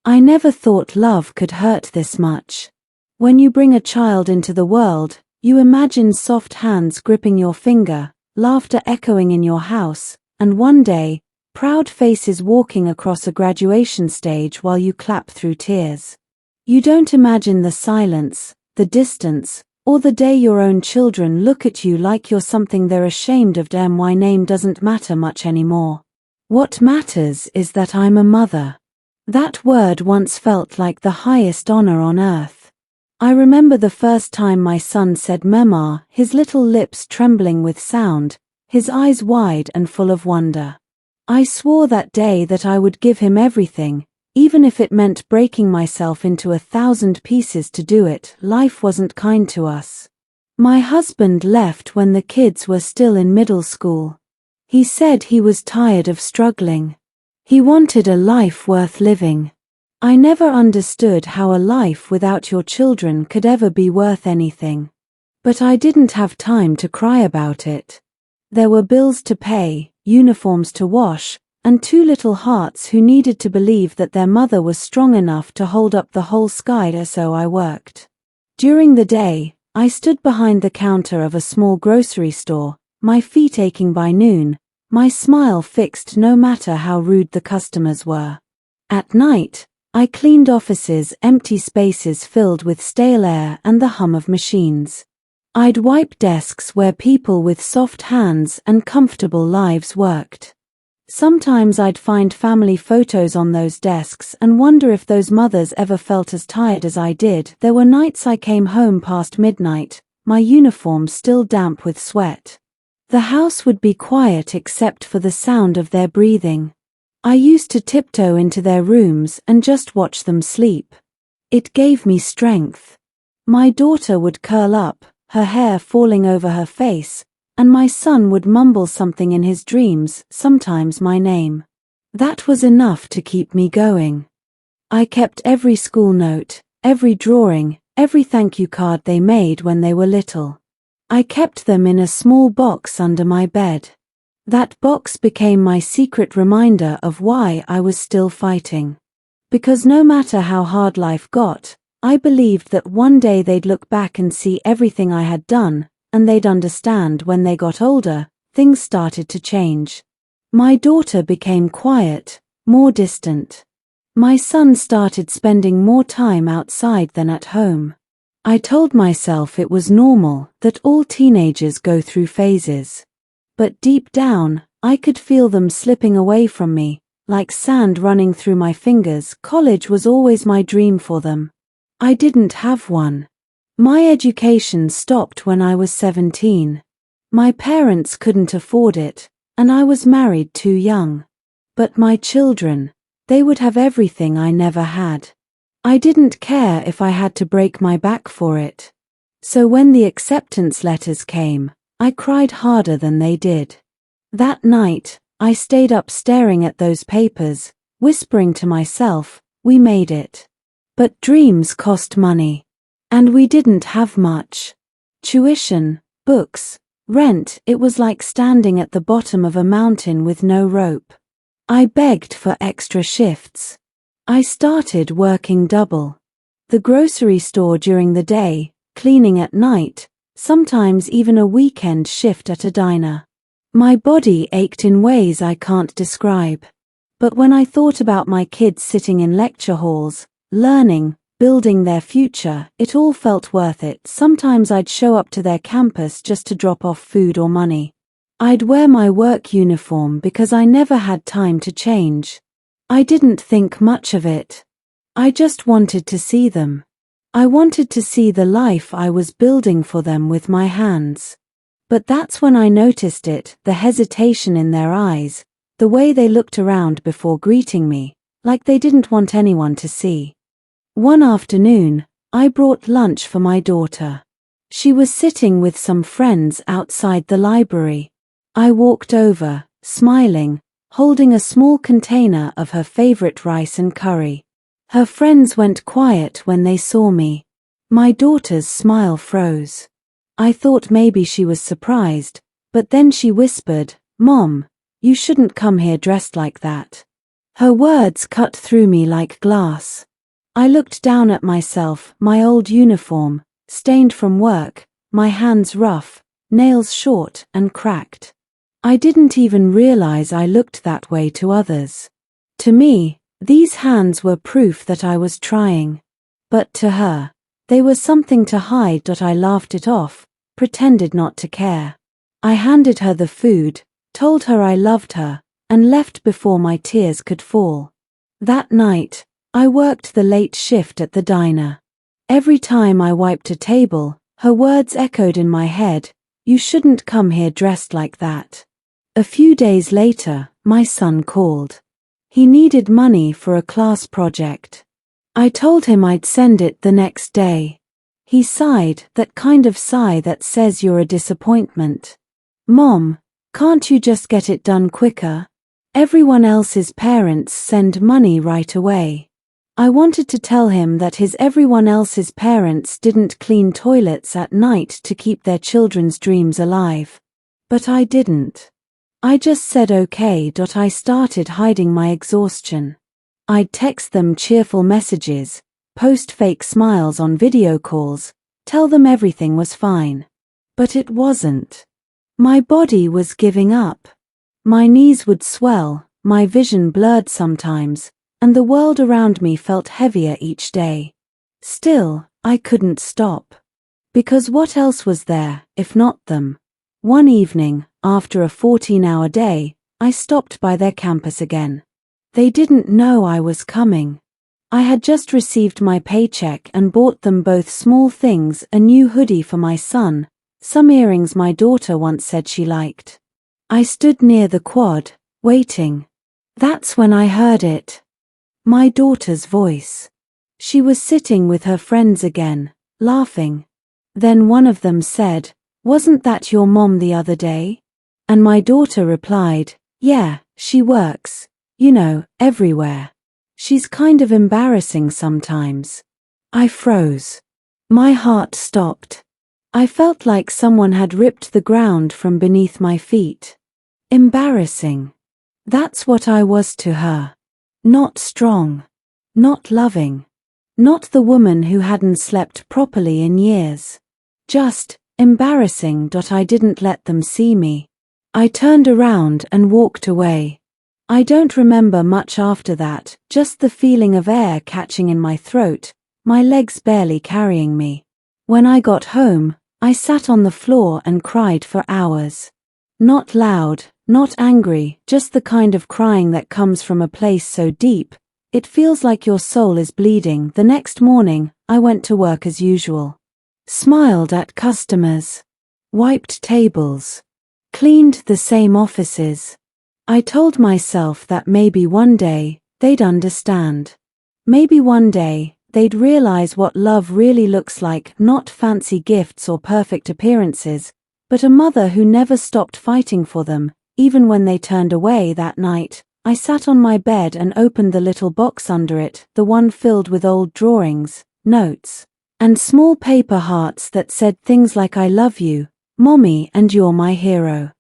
I never thought love could hurt this much. When you bring a child into the world, you imagine soft hands gripping your finger, laughter echoing in your house, and one day, proud faces walking across a graduation stage while you clap through tears. You don't imagine the silence, the distance, or the day your own children look at you like you're something they're ashamed of. My name doesn't matter much anymore. What matters is that I'm a mother. That word once felt like the highest honor on earth. I remember the first time my son said Mama, his little lips trembling with sound, his eyes wide and full of wonder. I swore that day that I would give him everything, even if it meant breaking myself into 1,000 pieces to do it. Life wasn't kind to us. My husband left when the kids were still in middle school. He said he was tired of struggling. He wanted a life worth living. I never understood how a life without your children could ever be worth anything. But I didn't have time to cry about it. There were bills to pay, uniforms to wash, and two little hearts who needed to believe that their mother was strong enough to hold up the whole sky. So I worked. During the day, I stood behind the counter of a small grocery store, my feet aching by noon, my smile fixed no matter how rude the customers were. At night, I cleaned offices, empty spaces filled with stale air and the hum of machines. I'd wipe desks where people with soft hands and comfortable lives worked. Sometimes I'd find family photos on those desks and wonder if those mothers ever felt as tired as I did. There were nights I came home past midnight, my uniform still damp with sweat. The house would be quiet except for the sound of their breathing. I used to tiptoe into their rooms and just watch them sleep. It gave me strength. My daughter would curl up, her hair falling over her face, and my son would mumble something in his dreams, sometimes my name. That was enough to keep me going. I kept every school note, every drawing, every thank you card they made when they were little. I kept them in a small box under my bed. That box became my secret reminder of why I was still fighting. Because no matter how hard life got, I believed that one day they'd look back and see everything I had done, and they'd understand. When they got older, things started to change. My daughter became quiet, more distant. My son started spending more time outside than at home. I told myself it was normal, that all teenagers go through phases. But deep down, I could feel them slipping away from me, like sand running through my fingers. College was always my dream for them. I didn't have one. My education stopped when I was 17. My parents couldn't afford it, and I was married too young. But my children, they would have everything I never had. I didn't care if I had to break my back for it. So when the acceptance letters came, I cried harder than they did. That night, I stayed up staring at those papers, whispering to myself, we made it. But dreams cost money. And we didn't have much. Tuition, books, rent. It was like standing at the bottom of a mountain with no rope. I begged for extra shifts. I started working double. The grocery store during the day, cleaning at night, sometimes even a weekend shift at a diner. My body ached in ways I can't describe. But when I thought about my kids sitting in lecture halls, learning, building their future, it all felt worth it. Sometimes I'd show up to their campus just to drop off food or money. I'd wear my work uniform because I never had time to change. I didn't think much of it. I just wanted to see them. I wanted to see the life I was building for them with my hands. But that's when I noticed it, the hesitation in their eyes, the way they looked around before greeting me, like they didn't want anyone to see. One afternoon, I brought lunch for my daughter. She was sitting with some friends outside the library. I walked over, smiling, holding a small container of her favorite rice and curry. Her friends went quiet when they saw me. My daughter's smile froze. I thought maybe she was surprised, but then she whispered, "Mom, you shouldn't come here dressed like that." Her words cut through me like glass. I looked down at myself, my old uniform, stained from work, my hands rough, nails short and cracked. I didn't even realize I looked that way to others. To me, these hands were proof that I was trying. But to her, they were something to hide. I laughed it off, pretended not to care. I handed her the food, told her I loved her, and left before my tears could fall. That night, I worked the late shift at the diner. Every time I wiped a table, her words echoed in my head, "You shouldn't come here dressed like that." A few days later, my son called. He needed money for a class project. I told him I'd send it the next day. He sighed, that kind of sigh that says you're a disappointment. "Mom, can't you just get it done quicker? Everyone else's parents send money right away." I wanted to tell him that everyone else's parents didn't clean toilets at night to keep their children's dreams alive. But I didn't. I just said okay. I started hiding my exhaustion. I'd text them cheerful messages, post fake smiles on video calls, tell them everything was fine. But it wasn't. My body was giving up. My knees would swell, my vision blurred sometimes, and the world around me felt heavier each day. Still, I couldn't stop. Because what else was there, if not them? One evening, after a 14-hour day, I stopped by their campus again. They didn't know I was coming. I had just received my paycheck and bought them both small things, a new hoodie for my son, some earrings my daughter once said she liked. I stood near the quad, waiting. That's when I heard it. My daughter's voice. She was sitting with her friends again, laughing. Then one of them said, "Wasn't that your mom the other day?" And my daughter replied, "Yeah, she works, everywhere. She's kind of embarrassing sometimes." I froze. My heart stopped. I felt like someone had ripped the ground from beneath my feet. Embarrassing. That's what I was to her. Not strong. Not loving. Not the woman who hadn't slept properly in years. Just embarrassing. I didn't let them see me. I turned around and walked away. I don't remember much after that, just the feeling of air catching in my throat, my legs barely carrying me. When I got home, I sat on the floor and cried for hours. Not loud, not angry, just the kind of crying that comes from a place so deep, it feels like your soul is bleeding. The next morning, I went to work as usual. Smiled at customers. Wiped tables. Cleaned the same offices. I told myself that maybe one day, they'd understand. Maybe one day, they'd realize what love really looks like, not fancy gifts or perfect appearances, but a mother who never stopped fighting for them, even when they turned away. That night, I sat on my bed and opened the little box under it, the one filled with old drawings, notes, and small paper hearts that said things like "I love you, Mommy, and you're my hero."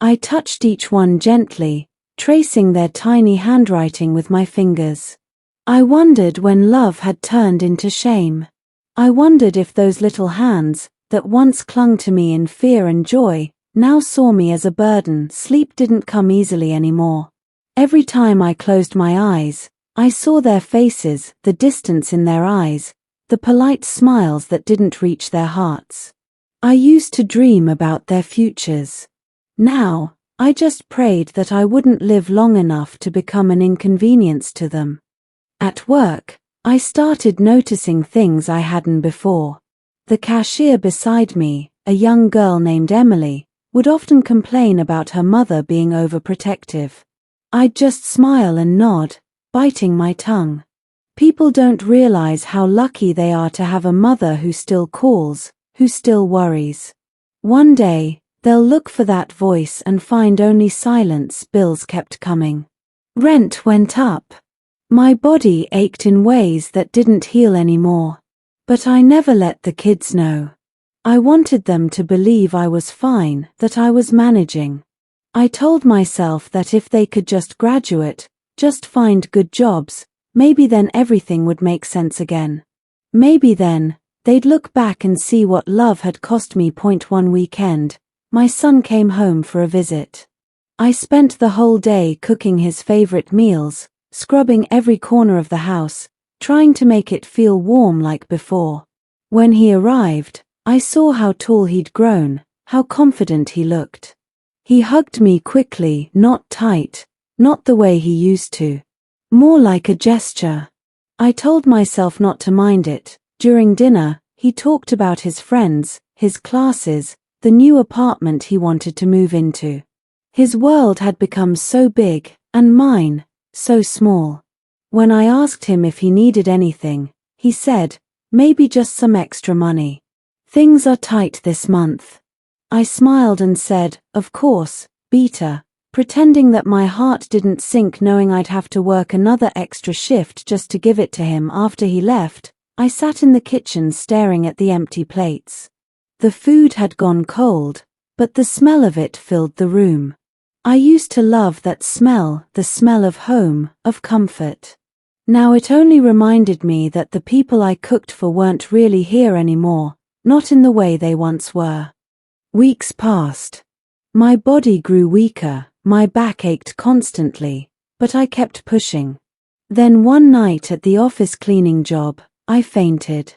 I touched each one gently, tracing their tiny handwriting with my fingers. I wondered when love had turned into shame. I wondered if those little hands, that once clung to me in fear and joy, now saw me as a burden. Sleep didn't come easily anymore. Every time I closed my eyes, I saw their faces, the distance in their eyes, the polite smiles that didn't reach their hearts. I used to dream about their futures. Now, I just prayed that I wouldn't live long enough to become an inconvenience to them. At work, I started noticing things I hadn't before. The cashier beside me, a young girl named Emily, would often complain about her mother being overprotective. I'd just smile and nod, biting my tongue. People don't realize how lucky they are to have a mother who still calls, who still worries. One day, they'll look for that voice and find only silence. Bills kept coming. Rent went up. My body ached in ways that didn't heal anymore. But I never let the kids know. I wanted them to believe I was fine, that I was managing. I told myself that if they could just graduate, Just find good jobs, maybe then everything would make sense again. Maybe then, they'd look back and see what love had cost me. One weekend, my son came home for a visit. I spent the whole day cooking his favorite meals, scrubbing every corner of the house, trying to make it feel warm like before. When he arrived, I saw how tall he'd grown, how confident he looked. He hugged me quickly, not tight, not the way he used to. More like a gesture. I told myself not to mind it. During dinner, he talked about his friends, his classes, the new apartment he wanted to move into. His world had become so big, and mine, so small. When I asked him if he needed anything, he said, maybe just some extra money. Things are tight this month. I smiled and said, of course, Beta, pretending that my heart didn't sink knowing I'd have to work another extra shift just to give it to him. After he left, I sat in the kitchen staring at the empty plates. The food had gone cold, but the smell of it filled the room. I used to love that smell, the smell of home, of comfort. Now it only reminded me that the people I cooked for weren't really here anymore, not in the way they once were. Weeks passed. My body grew weaker, my back ached constantly, but I kept pushing. Then one night at the office cleaning job, I fainted.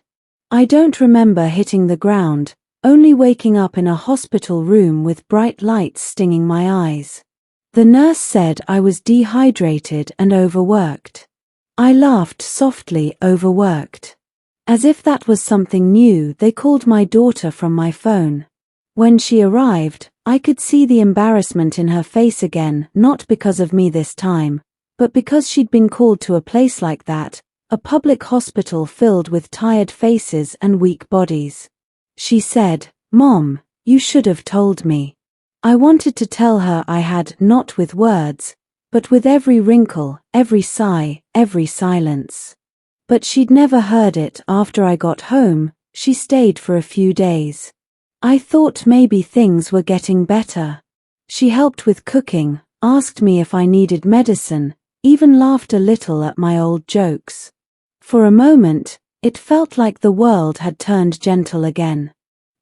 I don't remember hitting the ground, only waking up in a hospital room with bright lights stinging my eyes. The nurse said I was dehydrated and overworked. I laughed softly. Overworked. As if that was something new, they called my daughter from my phone. When she arrived, I could see the embarrassment in her face again, not because of me this time, but because she'd been called to a place like that, a public hospital filled with tired faces and weak bodies. She said, "Mom, you should have told me." I wanted to tell her I had, not with words, but with every wrinkle, every sigh, every silence. But she'd never heard it. After I got home, she stayed for a few days. I thought maybe things were getting better. She helped with cooking, asked me if I needed medicine, even laughed a little at my old jokes. For a moment, it felt like the world had turned gentle again.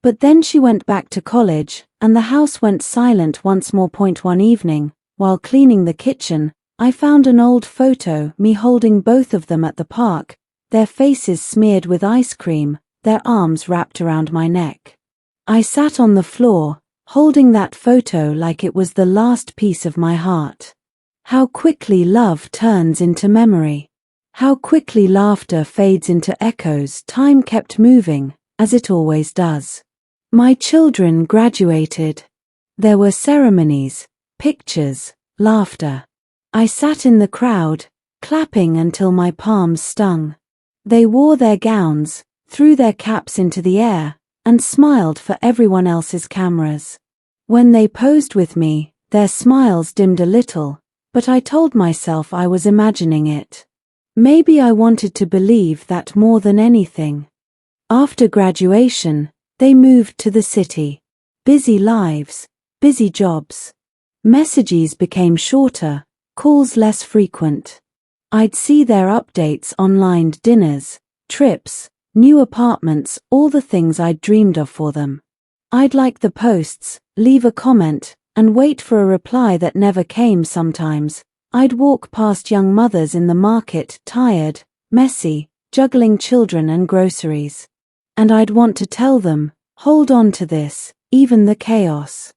But then she went back to college, and the house went silent once more. One evening, while cleaning the kitchen, I found an old photo, me holding both of them at the park, their faces smeared with ice cream, their arms wrapped around my neck. I sat on the floor, holding that photo like it was the last piece of my heart. How quickly love turns into memory. How quickly laughter fades into echoes. Time kept moving, as it always does. My children graduated. There were ceremonies, pictures, laughter. I sat in the crowd, clapping until my palms stung. They wore their gowns, threw their caps into the air, and smiled for everyone else's cameras. When they posed with me, their smiles dimmed a little, but I told myself I was imagining it. Maybe I wanted to believe that more than anything. After graduation, they moved to the city. Busy lives, busy jobs. Messages became shorter, calls less frequent. I'd see their updates online, dinners, trips, new apartments, all the things I'd dreamed of for them. I'd like the posts, leave a comment, and wait for a reply that never came. Sometimes, I'd walk past young mothers in the market, tired, messy, juggling children and groceries. And I'd want to tell them, hold on to this, even the chaos.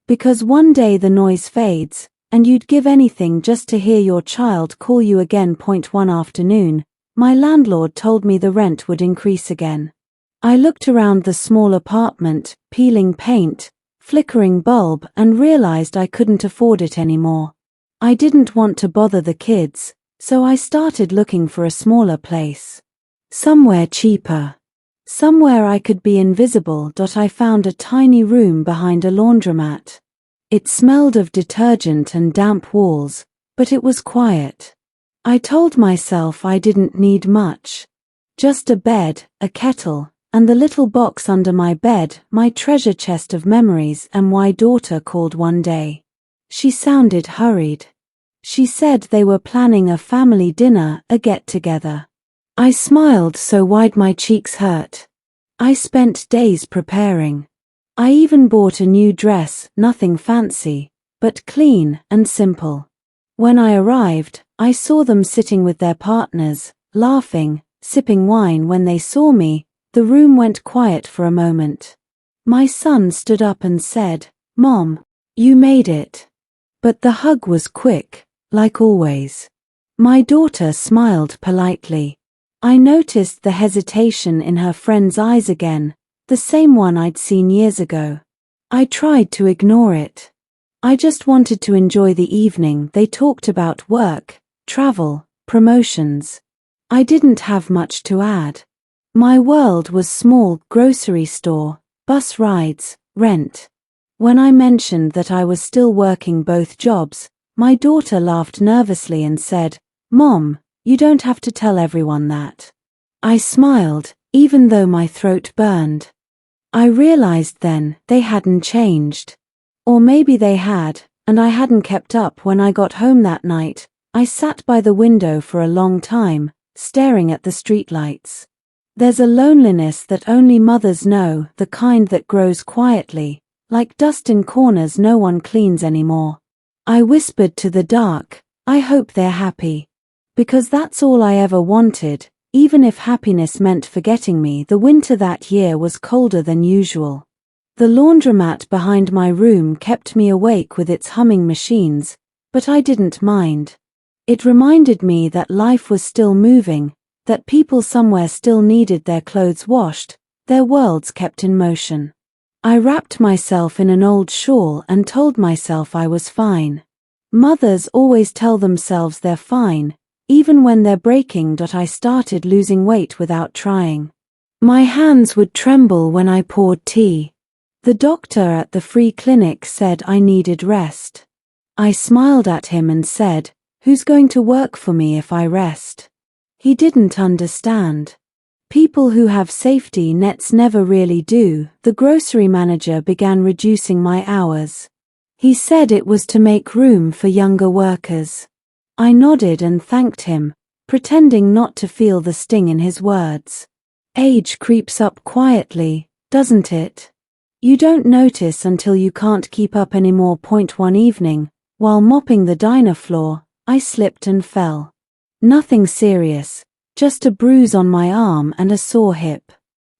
Because one day the noise fades, and you'd give anything just to hear your child call you again. One afternoon, my landlord told me the rent would increase again. I looked around the small apartment, peeling paint, flickering bulb, and realized I couldn't afford it anymore. I didn't want to bother the kids, so I started looking for a smaller place. Somewhere cheaper. Somewhere I could be invisible. I found a tiny room behind a laundromat. It smelled of detergent and damp walls, but it was quiet. I told myself I didn't need much. Just a bed, a kettle, and the little box under my bed, my treasure chest of memories. And my daughter called one day. She sounded hurried. She said they were planning a family dinner, a get-together. I smiled so wide my cheeks hurt. I spent days preparing. I even bought a new dress, nothing fancy, but clean and simple. When I arrived, I saw them sitting with their partners, laughing, sipping wine. When they saw me, the room went quiet for a moment. My son stood up and said, "Mom, you made it." But the hug was quick, like always. My daughter smiled politely. I noticed the hesitation in her friend's eyes again, the same one I'd seen years ago. I tried to ignore it. I just wanted to enjoy the evening. They talked about work, travel, promotions. I didn't have much to add. My world was small: grocery store, bus rides, rent. When I mentioned that I was still working both jobs, my daughter laughed nervously and said, "Mom, you don't have to tell everyone that." I smiled, even though my throat burned. I realized then they hadn't changed. Or maybe they had, and I hadn't kept up. When I got home that night, I sat by the window for a long time, staring at the streetlights. There's a loneliness that only mothers know, the kind that grows quietly, like dust in corners no one cleans anymore. I whispered to the dark, "I hope they're happy." Because that's all I ever wanted, even if happiness meant forgetting me. The winter that year was colder than usual. The laundromat behind my room kept me awake with its humming machines, but I didn't mind. It reminded me that life was still moving, that people somewhere still needed their clothes washed, their worlds kept in motion. I wrapped myself in an old shawl and told myself I was fine. Mothers always tell themselves they're fine, even when they're breaking. I started losing weight without trying. My hands would tremble when I poured tea. The doctor at the free clinic said I needed rest. I smiled at him and said, "Who's going to work for me if I rest?" He didn't understand. People who have safety nets never really do. The grocery manager began reducing my hours. He said it was to make room for younger workers. I nodded and thanked him, pretending not to feel the sting in his words. Age creeps up quietly, doesn't it? You don't notice until you can't keep up anymore. One evening, while mopping the diner floor, I slipped and fell. Nothing serious, just a bruise on my arm and a sore hip.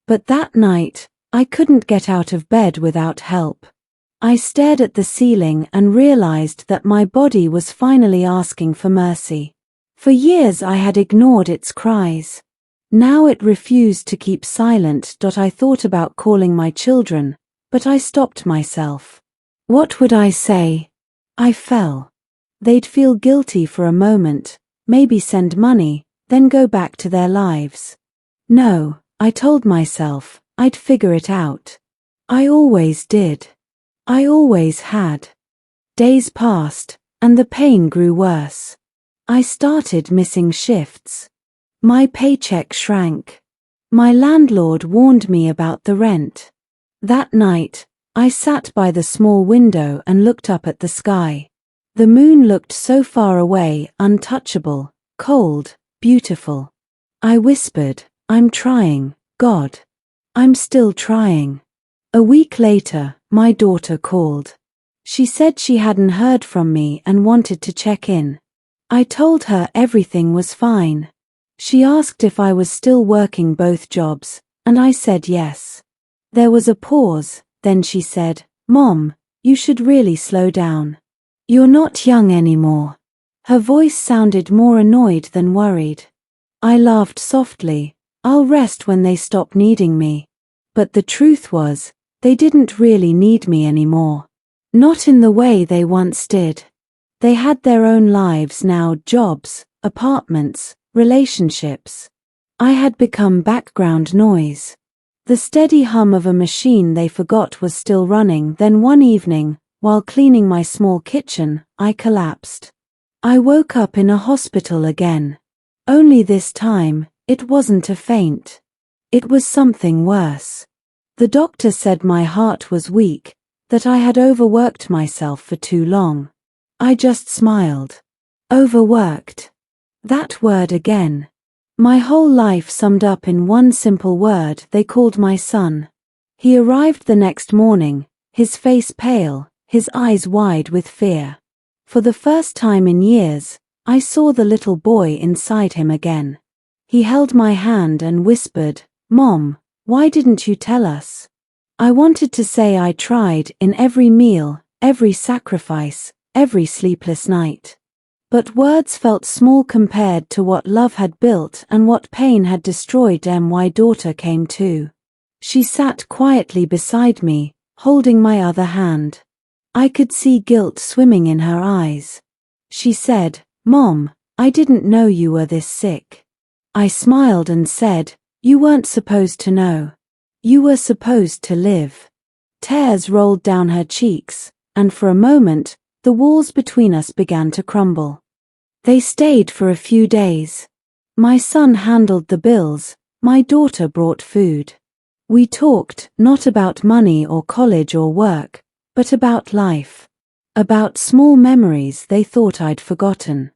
But that night, I couldn't get out of bed without help. I stared at the ceiling and realized that my body was finally asking for mercy. For years I had ignored its cries. Now it refused to keep silent. I thought about calling my children, but I stopped myself. What would I say? I fell. They'd feel guilty for a moment, maybe send money, then go back to their lives. No, I told myself, I'd figure it out. I always did. I always had. Days passed, and the pain grew worse. I started missing shifts. My paycheck shrank. My landlord warned me about the rent. That night, I sat by the small window and looked up at the sky. The moon looked so far away, untouchable, cold, beautiful. I whispered, "I'm trying, God. I'm still trying." A week later, my daughter called. She said she hadn't heard from me and wanted to check in. I told her everything was fine. She asked if I was still working both jobs, and I said yes. There was a pause, then she said, "Mom, you should really slow down. You're not young anymore." Her voice sounded more annoyed than worried. I laughed softly. I'll rest when they stop needing me. But the truth was, they didn't really need me anymore. Not in the way they once did. They had their own lives now, jobs, apartments, relationships. I had become background noise. The steady hum of a machine they forgot was still running. Then one evening, while cleaning my small kitchen, I collapsed. I woke up in a hospital again. Only this time, it wasn't a faint. It was something worse. The doctor said my heart was weak, that I had overworked myself for too long. I just smiled. Overworked. That word again. My whole life summed up in one simple word they called my son. He arrived the next morning, his face pale, his eyes wide with fear. For the first time in years, I saw the little boy inside him again. He held my hand and whispered, "Mom, why didn't you tell us?" I wanted to say I tried in every meal, every sacrifice, every sleepless night. But words felt small compared to what love had built and what pain had destroyed. My daughter came too. She sat quietly beside me, holding my other hand. I could see guilt swimming in her eyes. She said, "Mom, I didn't know you were this sick." I smiled and said, "You weren't supposed to know. You were supposed to live." Tears rolled down her cheeks, and for a moment, the walls between us began to crumble. They stayed for a few days. My son handled the bills, my daughter brought food. We talked, not about money or college or work, but about life. About small memories they thought I'd forgotten.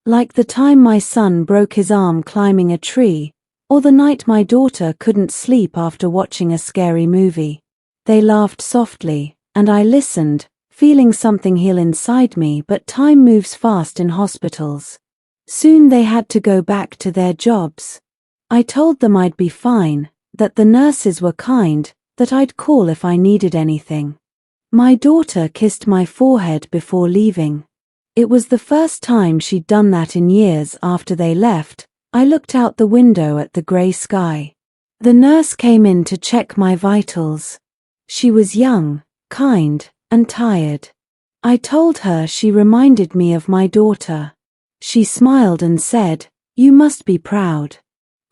Like the time my son broke his arm climbing a tree, or the night my daughter couldn't sleep after watching a scary movie. They laughed softly, and I listened, feeling something heal inside me. But time moves fast in hospitals. Soon they had to go back to their jobs. I told them I'd be fine, that the nurses were kind, that I'd call if I needed anything. My daughter kissed my forehead before leaving. It was the first time she'd done that in years. After they left, I looked out the window at the grey sky. The nurse came in to check my vitals. She was young, kind, and tired. I told her she reminded me of my daughter. She smiled and said, "You must be proud."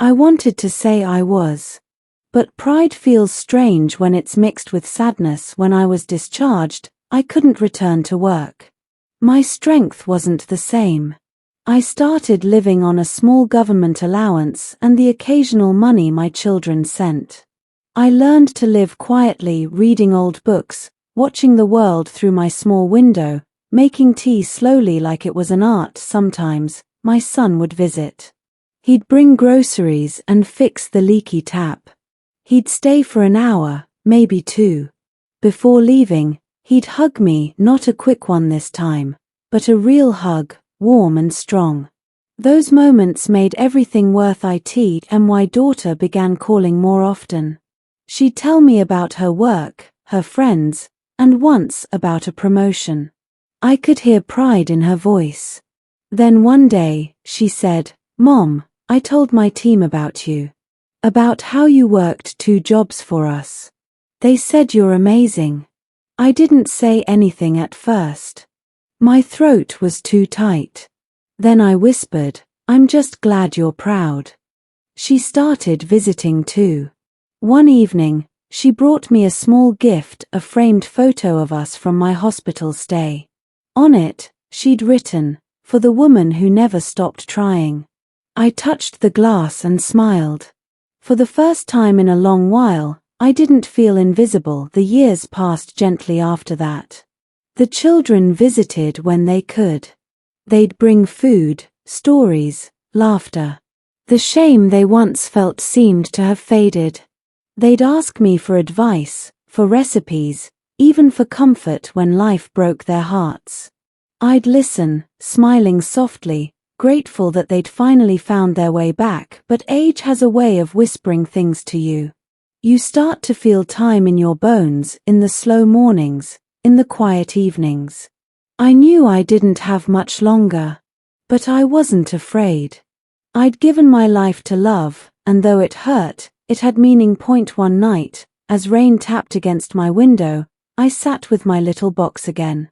I wanted to say I was. But pride feels strange when it's mixed with sadness. When I was discharged, I couldn't return to work. My strength wasn't the same. I started living on a small government allowance and the occasional money my children sent. I learned to live quietly, reading old books, watching the world through my small window, making tea slowly like it was an art. Sometimes, my son would visit. He'd bring groceries and fix the leaky tap. He'd stay for an hour, maybe two. Before leaving, he'd hug me, not a quick one this time, but a real hug, warm and strong. Those moments made everything worth it. My daughter began calling more often. She'd tell me about her work, her friends, and once about a promotion. I could hear pride in her voice. Then one day, she said, "Mom, I told my team about you. About how you worked 2 jobs for us. They said you're amazing." I didn't say anything at first. My throat was too tight. Then I whispered, "I'm just glad you're proud." She started visiting too. One evening, she brought me a small gift, a framed photo of us from my hospital stay. On it, she'd written, "For the woman who never stopped trying." I touched the glass and smiled. For the first time in a long while, I didn't feel invisible. The years passed gently after that. The children visited when they could. They'd bring food, stories, laughter. The shame they once felt seemed to have faded. They'd ask me for advice, for recipes, even for comfort when life broke their hearts. I'd listen, smiling softly, grateful that they'd finally found their way back. But age has a way of whispering things to you. You start to feel time in your bones, in the slow mornings, in the quiet evenings. I knew I didn't have much longer. But I wasn't afraid. I'd given my life to love, and though it hurt, it had meaning. One night, as rain tapped against my window, I sat with my little box again.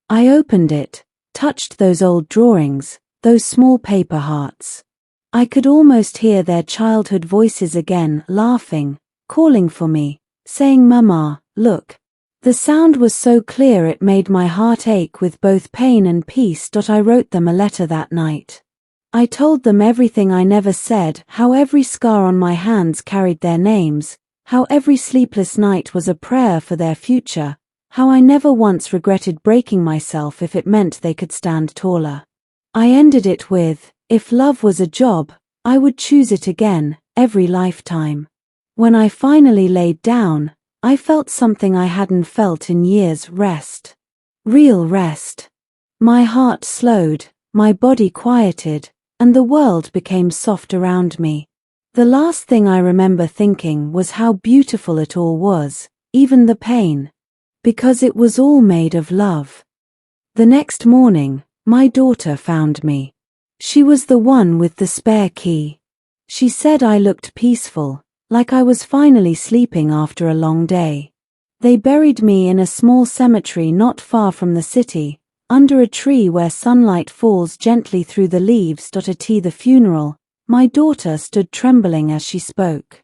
I opened it, touched those old drawings, those small paper hearts. I could almost hear their childhood voices again, laughing, calling for me, saying, "Mama, look." The sound was so clear it made my heart ache with both pain and peace. I wrote them a letter that night. I told them everything I never said, how every scar on my hands carried their names, how every sleepless night was a prayer for their future, how I never once regretted breaking myself if it meant they could stand taller. I ended it with, "If love was a job, I would choose it again, every lifetime." When I finally laid down, I felt something I hadn't felt in years: rest. Real rest. My heart slowed, my body quieted, and the world became soft around me. The last thing I remember thinking was how beautiful it all was, even the pain. Because it was all made of love. The next morning, my daughter found me. She was the one with the spare key. She said I looked peaceful, like I was finally sleeping after a long day. They buried me in a small cemetery not far from the city, under a tree where sunlight falls gently through the leaves. At the funeral, my daughter stood trembling as she spoke.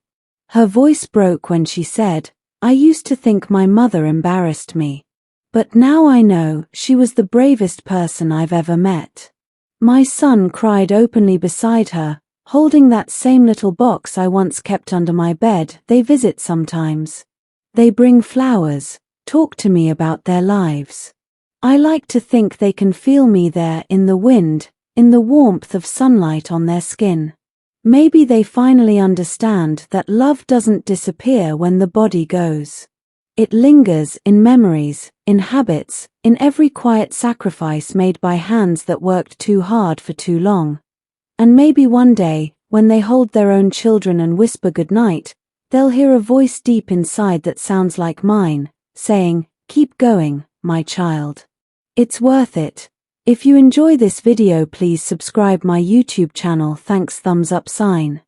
Her voice broke when she said, "I used to think my mother embarrassed me. But now I know she was the bravest person I've ever met." My son cried openly beside her, holding that same little box I once kept under my bed. They visit sometimes. They bring flowers, talk to me about their lives. I like to think they can feel me there in the wind, in the warmth of sunlight on their skin. Maybe they finally understand that love doesn't disappear when the body goes. It lingers in memories, in habits, in every quiet sacrifice made by hands that worked too hard for too long. And maybe one day, when they hold their own children and whisper goodnight, they'll hear a voice deep inside that sounds like mine, saying, "Keep going, my child. It's worth it." If you enjoy this video, please subscribe my YouTube channel. Thanks. Thumbs up sign.